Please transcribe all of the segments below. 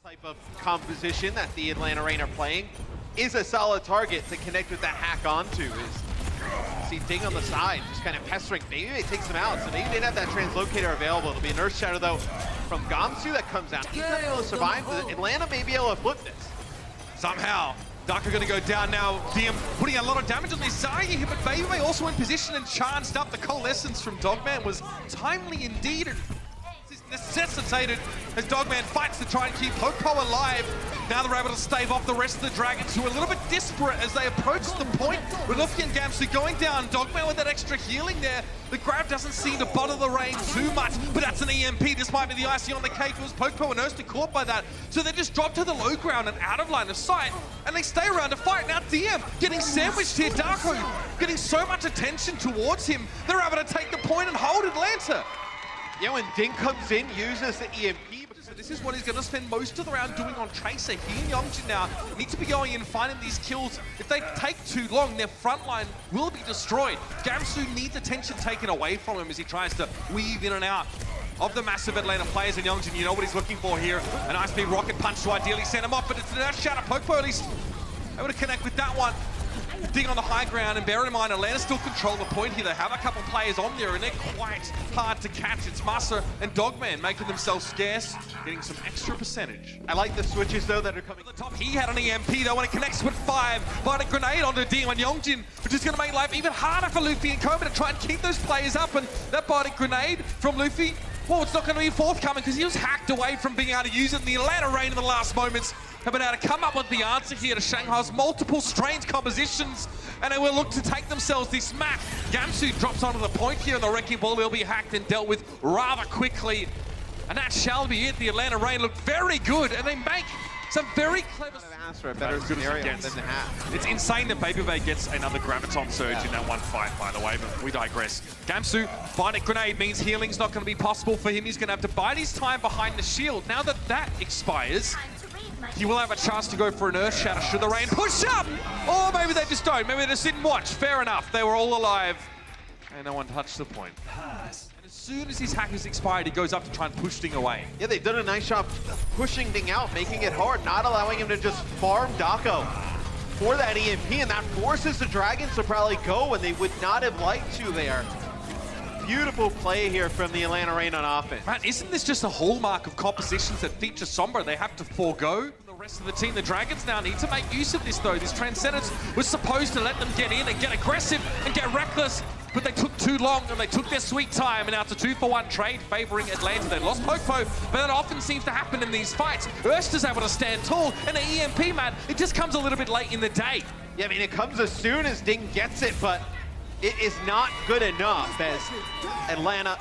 type of composition that the Atlanta Reign are playing is a solid target to connect with that hack onto. See Ding on the side, just kind of pestering. Maybe it takes him out, so maybe they didn't have that translocator available. It'll be an Earth Shadow though from Gamsu that comes out. He's not able to survive, but Atlanta may be able to flip this. Somehow, Darker going to go down now. DM putting a lot of damage on this Zarya here, but Baby also in position and charged up. The coalescence from Dogman was timely indeed. And is necessitated as Dogman fights to try and keep Popo alive. Now they're able to stave off the rest of the Dragons, who are a little bit disparate as they approach the point. With Luffy and Gamsu going down, Dogman with that extra healing there. The grab doesn't seem to bother the Reign too much, but that's an EMP. This might be the icing on the cake. It was Popo and Erster caught by that. So they just drop to the low ground and out of line of sight, and they stay around to fight. Now DM getting sandwiched here. Darko getting so much attention towards him. They're able to take the point and hold Atlanta. Yeah, when Ding comes in, uses the EMP. So this is what he's going to spend most of the round doing on Tracer. He and Yongjin now need to be going in, finding these kills. If they take too long, their front line will be destroyed. Gamsu needs attention taken away from him as he tries to weave in and out of the massive Atlanta players. And Yongjin, you know what he's looking for here. A nice big rocket punch to ideally send him off, but it's an Earth Shadow. Popo at least able to connect with that one. Ding on the high ground, and bear in mind, Atlanta still control the point here. They have a couple players on there, and they're quite hard to catch. It's Masa and Dogman making themselves scarce, getting some extra percentage. I like the switches, though, that are coming. At the top, he had an EMP, though, when it connects with 5. But a grenade onto DM and Yongjin, which is going to make life even harder for Luffy and Kobe to try and keep those players up. And that bionic grenade from Luffy, well, it's not going to be forthcoming because he was hacked away from being able to use it. And the Atlanta Reign in the last moments have been able to come up with the answer here to Shanghai's multiple strange compositions, and they will look to take themselves this map. Gamsu drops onto the point here, and the Wrecking Ball will be hacked and dealt with rather quickly. And that shall be it. The Atlanta Reign look very good, and they make some very clever... For a better scenario than the half. It's insane that Baby gets another Graviton Surge in that one fight, by the way, but we digress. Gamsu, Bionic Grenade means healing's not going to be possible for him. He's going to have to bide his time behind the shield. Now that that expires, he will have a chance to go for an Earth Shatter should the Reign push up! Or maybe they just don't. Maybe they just didn't watch. Fair enough. They were all alive. And no one touched the point. And as soon as his hack is expired, he goes up to try and push Ding away. Yeah, they've done a nice job pushing Ding out, making it hard, not allowing him to just farm Dako for that EMP, and that forces the Dragons to probably go when they would not have liked to there. Beautiful play here from the Atlanta Reign on offense. Man, isn't this just a hallmark of compositions that feature Sombra they have to forego? The rest of the team, the Dragons, now need to make use of this, though. This Transcendence was supposed to let them get in and get aggressive and get reckless, but they took too long and they took their sweet time, and now it's a 2-for-1 trade favoring Atlanta. They lost Popo, but that often seems to happen in these fights. Erster's able to stand tall, and the EMP, man, it just comes a little bit late in the day. Yeah, I mean, it comes as soon as Ding gets it, but it is not good enough as Atlanta...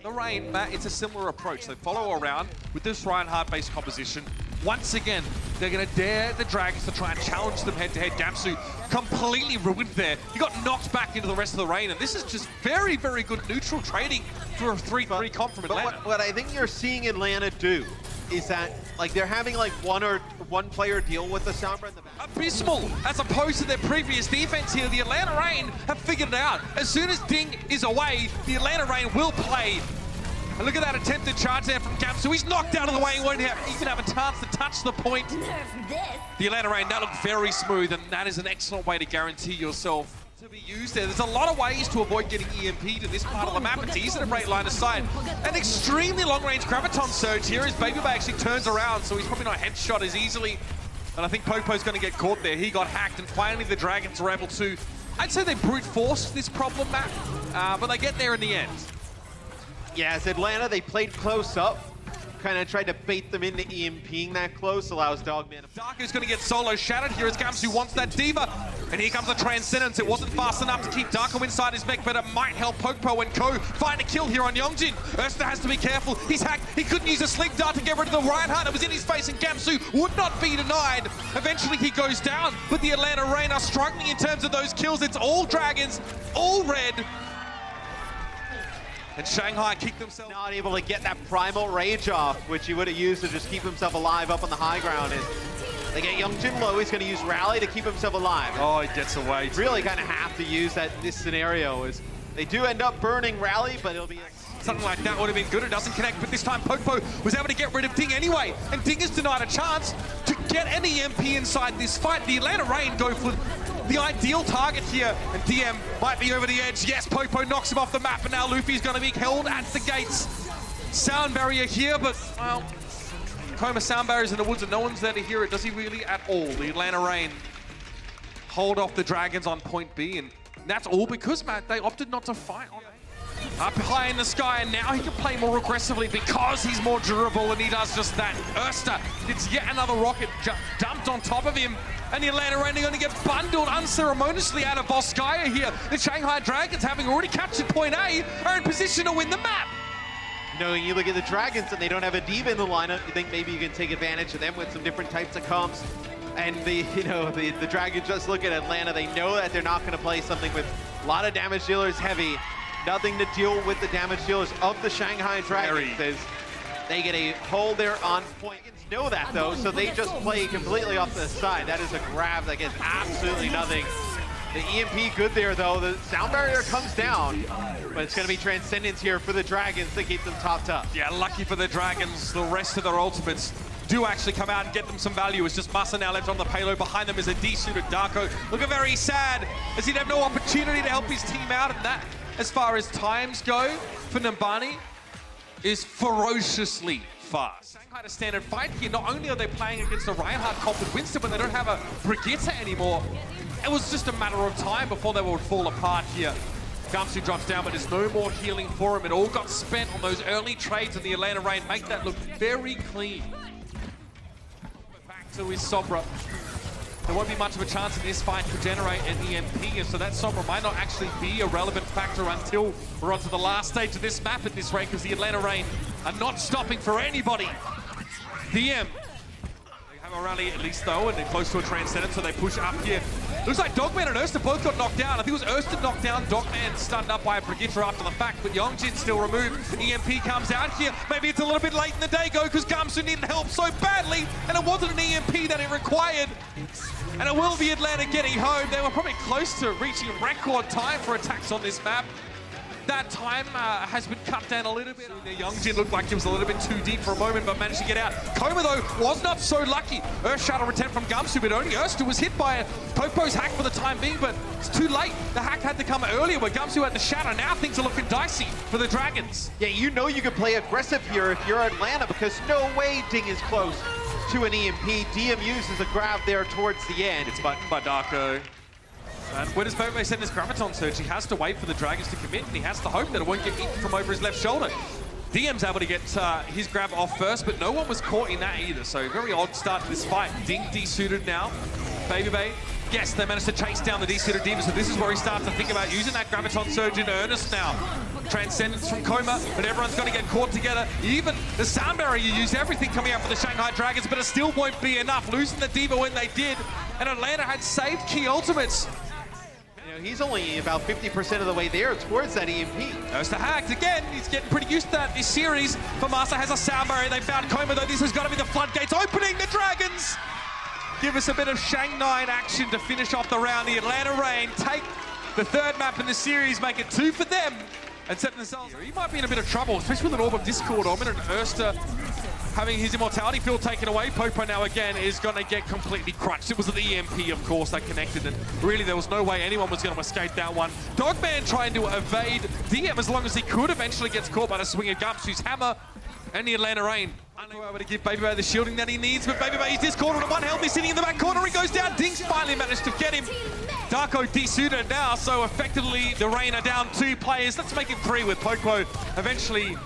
The Reign, Matt, it's a similar approach. They follow around with this Reinhardt-based composition. Once again, they're going to dare the Dragons to try and challenge them head-to-head. Gamsu completely ruined there. He got knocked back into the rest of the Reign, and this is just very, very good neutral trading for a 3-3 comp from Atlanta. But what I think you're seeing Atlanta do is that, like, they're having like one player deal with the Sombra in the back. Abysmal, as opposed to their previous defense here. The Atlanta Reign have figured it out. As soon as Ding is away, the Atlanta Reign will play. And look at that attempted charge there from Gamsu. He's knocked out of the way. He won't even have a chance to touch the point. The Atlanta Reign, that looked very smooth, and that is an excellent way to guarantee yourself to be used there. There's a lot of ways to avoid getting EMP'd in this part of the map. It's easy to break line of sight. An extremely long-range Graviton Surge here as Baby actually turns around, so he's probably not headshot as easily. And I think Popo's going to get caught there. He got hacked, and finally the Dragons are able to, I'd say they brute forced this problem map, but they get there in the end. Yeah, as Atlanta, they played close up, kind of tried to bait them into EMPing that close, allows Dogman. Darko's going to get solo shattered here as Gamsu wants that Diva. And here comes the Transcendence. It wasn't fast enough to keep Darko inside his mech, but it might help Popo and Co. find a kill here on Yongjin. Erster has to be careful. He's hacked. He couldn't use a Sleep Dart to get rid of the Reinhardt. It was in his face, and Gamsu would not be denied. Eventually, he goes down, but the Atlanta Reign are struggling in terms of those kills. It's all Dragons, all red. And Shanghai kicked themselves. Not able to get that primal rage off, which he would have used to just keep himself alive up on the high ground. And they get Yongjin low. He's going to use Rally to keep himself alive. Oh, he gets away. Really kind of have to use that. This scenario is They do end up burning Rally, but it'll be Something like that would have been good. It doesn't connect, but this time Popo was able to get rid of Ding anyway, and Ding is denied a chance to get an EMP inside this fight. The Atlanta Reign go for the ideal target here, and DM might be over the edge. Yes, Popo knocks him off the map, and now Luffy's going to be held at the gates. Sound barrier here, but, well, Coma sound barriers in the woods and no one's there to hear it. Does he really at all? The Atlanta Reign hold off the Dragons on point B, and that's all because, Matt, they opted not to fight on up high in the sky, and now he can play more aggressively because he's more durable, and he does just that. Erster, it's yet another rocket dumped on top of him, and the Atlanta Reign are going to get bundled unceremoniously out of Volskaya here. The Shanghai Dragons, having already captured point A, are in position to win the map. You know, when you look at the Dragons and they don't have a diva in the lineup, you think maybe you can take advantage of them with some different types of comps. And the Dragons just look at Atlanta. They know that they're not going to play something with a lot of damage dealers heavy. Nothing to deal with the damage dealers of the Shanghai Dragons. As they get a hold there on point. Know that though, so they just play completely off the side. That is a grab that gets absolutely nothing. The EMP good there though. The sound barrier comes down, but it's going to be Transcendence here for the Dragons to keep them topped up. Yeah, lucky for the Dragons. The rest of their ultimates do actually come out and get them some value. It's just Masa now left on the payload. Behind them is a D-suited Darko. Looking very sad as he'd have no opportunity to help his team out, and that, as far as times go for Nambani, is ferociously fast. Shanghai to stand and fight here. Not only are they playing against a Reinhardt comp with Winston, but they don't have a Brigitte anymore. It was just a matter of time before they would fall apart here. Gumshoe drops down, but there's no more healing for him. It all got spent on those early trades, and the Atlanta Reign make that look very clean. Back to his Sombra. There won't be much of a chance in this fight to generate an EMP, and so that Sombra might not actually be a relevant factor until we're onto the last stage of this map at this rate, because the Atlanta Reign are not stopping for anybody. DM. They have a rally at least though, and they're close to a Transcendence, so they push up here. Looks like Dogman and Erster both got knocked down. I think it was Erster knocked down, Dogman stunned up by a Brigitte after the fact, but Yongjin still removed. EMP comes out here. Maybe it's a little bit late in the day, go, because Gumshoe needed help so badly, and it wasn't an EMP that it required. And it will be Atlanta getting home. They were probably close to reaching record time for attacks on this map. That time has been cut down a little bit. Youngjin looked like he was a little bit too deep for a moment, but managed to get out. Coma, though, was not so lucky. Earth Shadow return from Gumshoe, but only Erster was hit by a Popo's hack for the time being, but it's too late. The hack had to come earlier, where Gumshoe had the Shadow. Now things are looking dicey for the Dragons. Yeah, you know you could play aggressive here if you're Atlanta, because no way Ding is close to an EMP. DM uses a grab there towards the end. It's buttoned by Darko. And where does Bebe send his Graviton Surge? He has to wait for the Dragons to commit, and he has to hope that it won't get eaten from over his left shoulder. DM's able to get his grab off first, but no one was caught in that either, so very odd start to this fight. Ding D-suited now. Bebe, yes, they managed to chase down the D-suited Diva, so this is where he starts to think about using that Graviton Surge in earnest now. Transcendence from Coma, but everyone's going to get caught together. Even the sound barrier used everything coming out for the Shanghai Dragons, but it still won't be enough. Losing the Diva when they did, and Atlanta had saved key ultimates. He's only about 50% of the way there towards that EMP. Goes to hacked again. He's getting pretty used to that this series. Famasa has a sound barrier. They found Coma, though. This has got to be the floodgates opening. The Dragons give us a bit of Shanghai action to finish off the round. The Atlanta Reign take the third map in the series, make it 2 for them, and set themselves. He might be in a bit of trouble, especially with an Orb of Discord Omen and Erster having his immortality field taken away. Popo now again is going to get completely crushed. It was the EMP, of course, that connected, and really there was no way anyone was going to escape that one. Dogman trying to evade DM as long as he could, eventually gets caught by the swing of Gumshoe's hammer, and the Atlanta Reign unable to give Baby the shielding that he needs, but Baby is discorded on one health. He's sitting in the back corner. He goes down. Ding's finally managed to get him. Darko de-suited now, so effectively the Reign are down 2 players. Let's make it 3 with Popo eventually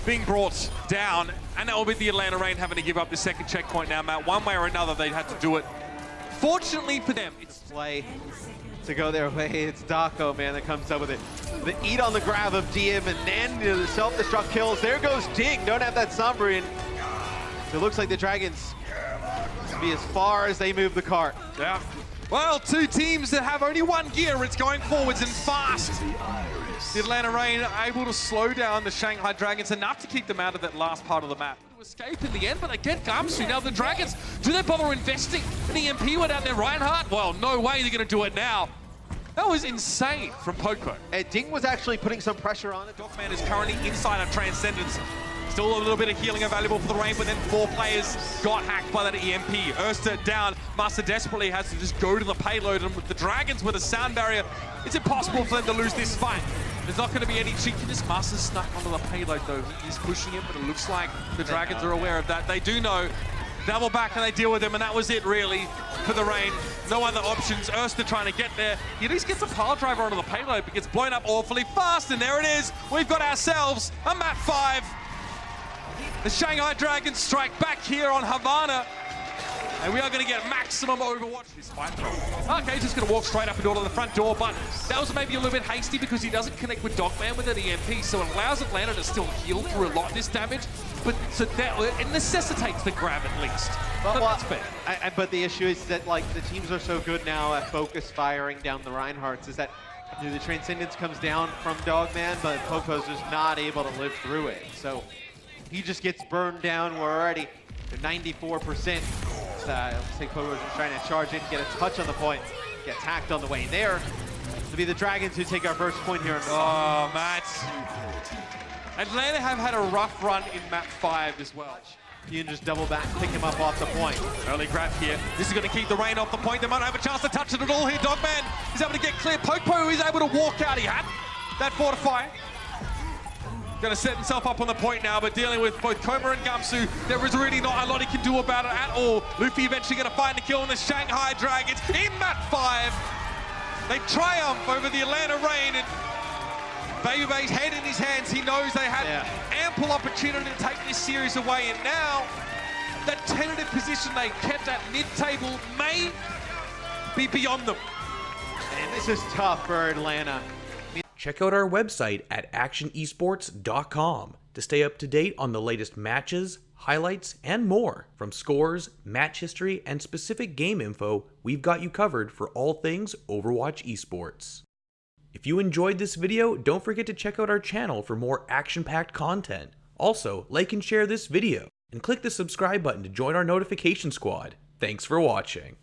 being brought down, and that will be the Atlanta Reign having to give up the second checkpoint now, Matt. One way or another, they had to do it. Fortunately for them, it's play to go their way. It's Darko, man, that comes up with it. The eat on the grab of DM, and then the self-destruct kills. There goes Ding. Don't have that Sombra in. It looks like the Dragons will be as far as they move the cart. Yeah. Well, 2 teams that have only 1 gear. It's going forwards and fast. The Atlanta Reign are able to slow down the Shanghai Dragons enough to keep them out of that last part of the map. To escape in the end, but they get Gumshoe. Now the Dragons, do they bother investing an EMP without their Reinhardt? Well, no way they're going to do it now. That was insane from Poco. And Ding was actually putting some pressure on it. Dogman is currently inside of Transcendence. Still a little bit of healing available for the Reign, but then 4 players got hacked by that EMP. Erster down. Master desperately has to just go to the payload, and with the Dragons with a sound barrier, it's impossible for them to lose this fight. There's not going to be any cheekiness. Master's snuck onto the payload though. He's pushing it, but it looks like the Dragons are aware of that. They do know. Double back and they deal with him, and that was it really for the Reign. No other options. Erster trying to get there. He at least gets a pile driver onto the payload, but gets blown up awfully fast, and there it is. We've got ourselves a map 5. The Shanghai Dragons strike back here on Havana, and we are going to get maximum Overwatch this fight. Okay, just going to walk straight up and door to the front door, but that was maybe a little bit hasty because he doesn't connect with Dogman with an EMP, so it allows Atlanta to still heal through a lot of this damage, but so that it necessitates the grab at least. Well, That's fair. But the issue is that like the teams are so good now at focus firing down the Reinhardts is that the Transcendence comes down from Dogman, but Poco's just not able to live through it. So he just gets burned down. We're already at 94%. Looks like Poco's just trying to charge in, get a touch on the point, get hacked on the way there. To be the Dragons who take our first point here. Oh, Matt. Atlanta have had a rough run in map 5 as well. You can just double back, pick him up off the point. Early grab here. This is going to keep the Reign off the point. They might not have a chance to touch it at all here. Dogman is able to get clear. Poco is able to walk out. He had that fortify. Going to set himself up on the point now, but dealing with both Coma and Gamsu, there is really not a lot he can do about it at all. Luffy eventually going to find the kill on the Shanghai Dragons in map 5. They triumph over the Atlanta Reign, and Bay's head in his hands. He knows they had ample opportunity to take this series away, and now that tentative position they kept at mid-table may be beyond them. And this is tough for Atlanta. Check out our website at actionesports.com to stay up to date on the latest matches, highlights, and more. From scores, match history, and specific game info, we've got you covered for all things Overwatch esports. If you enjoyed this video, don't forget to check out our channel for more action-packed content. Also, like and share this video, and click the subscribe button to join our notification squad. Thanks for watching.